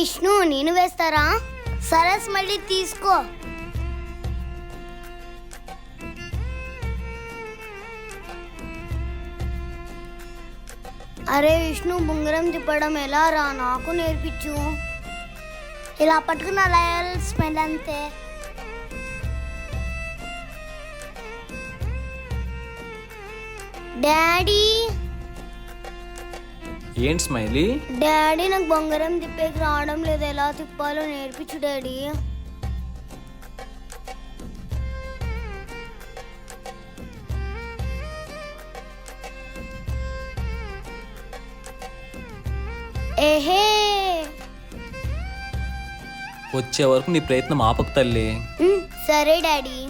విష్ణు నేను వేస్తారా? సరే మళ్ళీ తీసుకో. అరే విష్ణు, బొంగరం తిప్పడం ఎలా రా, నాకు నేర్పించు. ఇలా పట్టుకున్న అలా స్మెల్ అంతే. డాడీ ఏంటి స్మైలీ? డాడీ నాకు బొంగరం తిప్పేకి రావడం లేదు, ఎలా తిప్పాలో నేర్పించు డాడీ. ఏహే, వచ్చే వరకు నీ ప్రయత్నం ఆపకు తల్లి. సరే డాడీ.